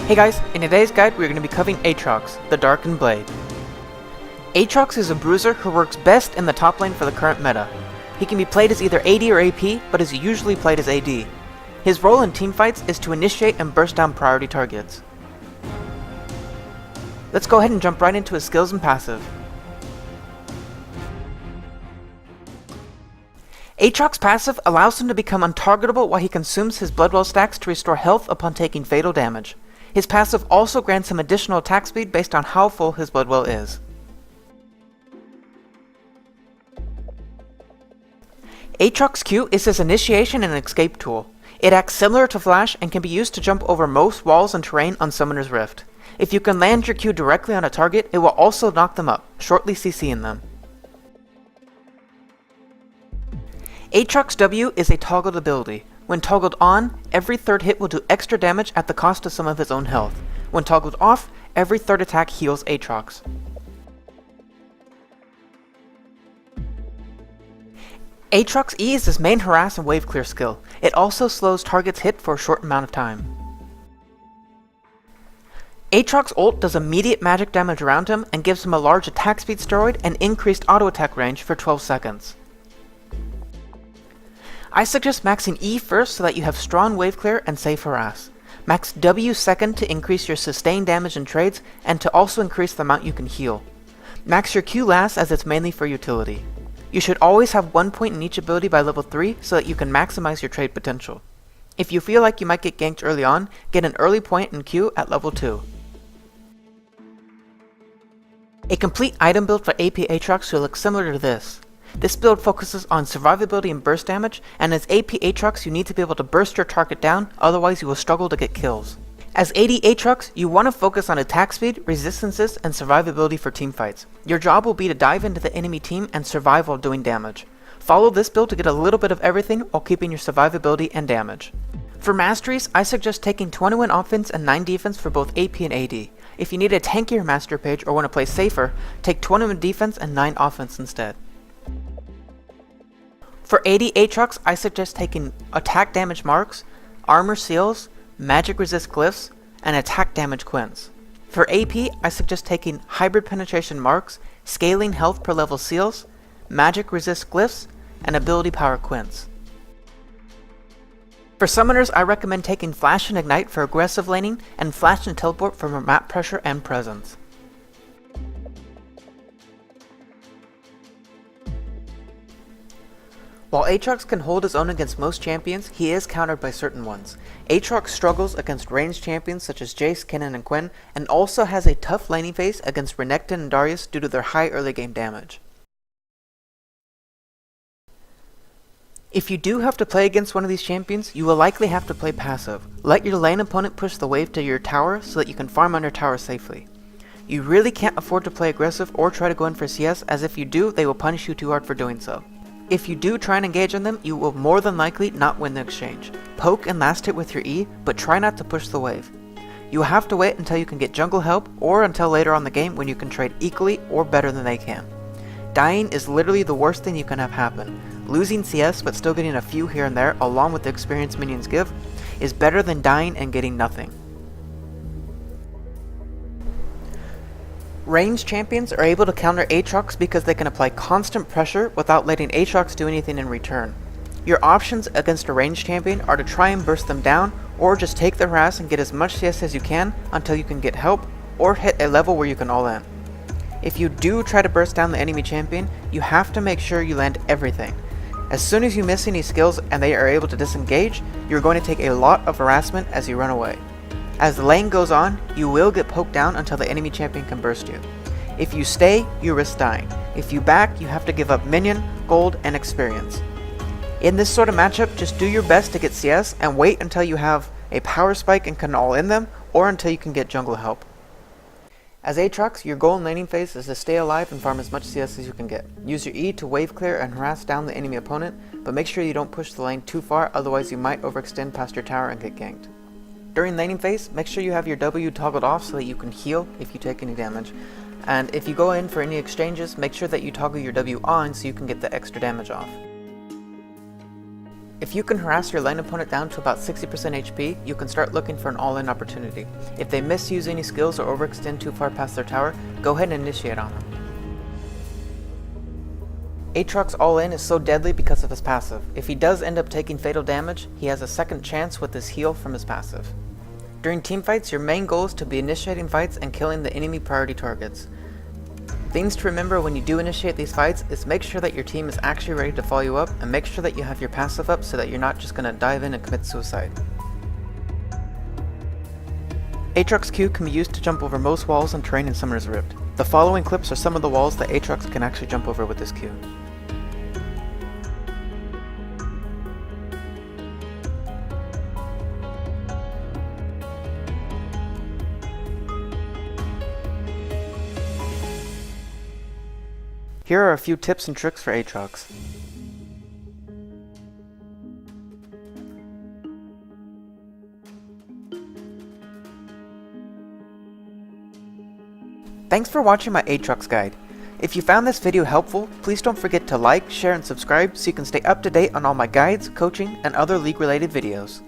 Hey guys, in today's guide we're going to be covering Aatrox, the Darkened Blade. Aatrox is a bruiser who works best in the top lane for the current meta. He can be played as either AD or AP, but is usually played as AD. His role in teamfights is to initiate and burst down priority targets. Let's go ahead and jump right into his skills and passive. Aatrox's passive allows him to become untargetable while he consumes his Bloodwell stacks to restore health upon taking fatal damage. His passive also grants him additional attack speed based on how full his Bloodwell is. Aatrox's Q is his initiation and escape tool. It acts similar to Flash and can be used to jump over most walls and terrain on Summoner's Rift. If you can land your Q directly on a target, it will also knock them up, shortly CCing them. Aatrox's W is a toggled ability. When toggled on, every third hit will do extra damage at the cost of some of his own health. When toggled off, every third attack heals Aatrox. Aatrox's E is his main harass and wave clear skill. It also slows targets hit for a short amount of time. Aatrox's ult does immediate magic damage around him and gives him a large attack speed steroid and increased auto attack range for 12 seconds. I suggest maxing E first so that you have strong wave clear and safe harass. Max W second to increase your sustained damage in trades and to also increase the amount you can heal. Max your Q last as it's mainly for utility. You should always have 1 point in each ability by level 3 so that you can maximize your trade potential. If you feel like you might get ganked early on, get an early point in Q at level 2. A complete item build for AP Aatrox will look similar to this. This build focuses on survivability and burst damage, and as AP Aatrox you need to be able to burst your target down, otherwise you will struggle to get kills. As AD Aatrox, you want to focus on attack speed, resistances, and survivability for teamfights. Your job will be to dive into the enemy team and survive while doing damage. Follow this build to get a little bit of everything while keeping your survivability and damage. For Masteries, I suggest taking 21 offense and 9 defense for both AP and AD. If you need a tankier master page or want to play safer, take 21 defense and 9 offense instead. For AD Aatrox, I suggest taking attack damage marks, armor seals, magic resist glyphs, and attack damage quints. For AP, I suggest taking hybrid penetration marks, scaling health per level seals, magic resist glyphs, and ability power quints. For summoners, I recommend taking flash and ignite for aggressive laning, and flash and teleport for map pressure and presence. While Aatrox can hold his own against most champions, he is countered by certain ones. Aatrox struggles against ranged champions such as Jace, Kennen, and Quinn, and also has a tough laning phase against Renekton and Darius due to their high early game damage. If you do have to play against one of these champions, you will likely have to play passive. Let your lane opponent push the wave to your tower so that you can farm under tower safely. You really can't afford to play aggressive or try to go in for CS, as if you do, they will punish you too hard for doing so. If you do try and engage on them, you will more than likely not win the exchange. Poke and last hit with your E, but try not to push the wave. You will have to wait until you can get jungle help, or until later on the game when you can trade equally or better than they can. Dying is literally the worst thing you can have happen. Losing CS but still getting a few here and there along with the experience minions give is better than dying and getting nothing. Ranged champions are able to counter Aatrox because they can apply constant pressure without letting Aatrox do anything in return. Your options against a ranged champion are to try and burst them down, or just take the harass and get as much CS as you can until you can get help, or hit a level where you can all in. If you do try to burst down the enemy champion, you have to make sure you land everything. As soon as you miss any skills and they are able to disengage, you're going to take a lot of harassment as you run away. As the lane goes on, you will get poked down until the enemy champion can burst you. If you stay, you risk dying. If you back, you have to give up minion, gold, and experience. In this sort of matchup, just do your best to get CS and wait until you have a power spike and can all in them, or until you can get jungle help. As Aatrox, your goal in laning phase is to stay alive and farm as much CS as you can get. Use your E to wave clear and harass down the enemy opponent, but make sure you don't push the lane too far, otherwise you might overextend past your tower and get ganked. During laning phase, make sure you have your W toggled off so that you can heal if you take any damage. And if you go in for any exchanges, make sure that you toggle your W on so you can get the extra damage off. If you can harass your lane opponent down to about 60% HP, you can start looking for an all-in opportunity. If they misuse any skills or overextend too far past their tower, go ahead and initiate on them. Aatrox all-in is so deadly because of his passive. If he does end up taking fatal damage, he has a second chance with his heal from his passive. During teamfights, your main goal is to be initiating fights and killing the enemy priority targets. Things to remember when you do initiate these fights is make sure that your team is actually ready to follow you up, and make sure that you have your passive up so that you're not just going to dive in and commit suicide. Aatrox Q can be used to jump over most walls and terrain in Summoner's Rift. The following clips are some of the walls that Aatrox can actually jump over with this Q. Here are a few tips and tricks for Aatrox. Thanks for watching my Aatrox guide. If you found this video helpful, please don't forget to like, share, and subscribe so you can stay up to date on all my guides, coaching, and other League related videos.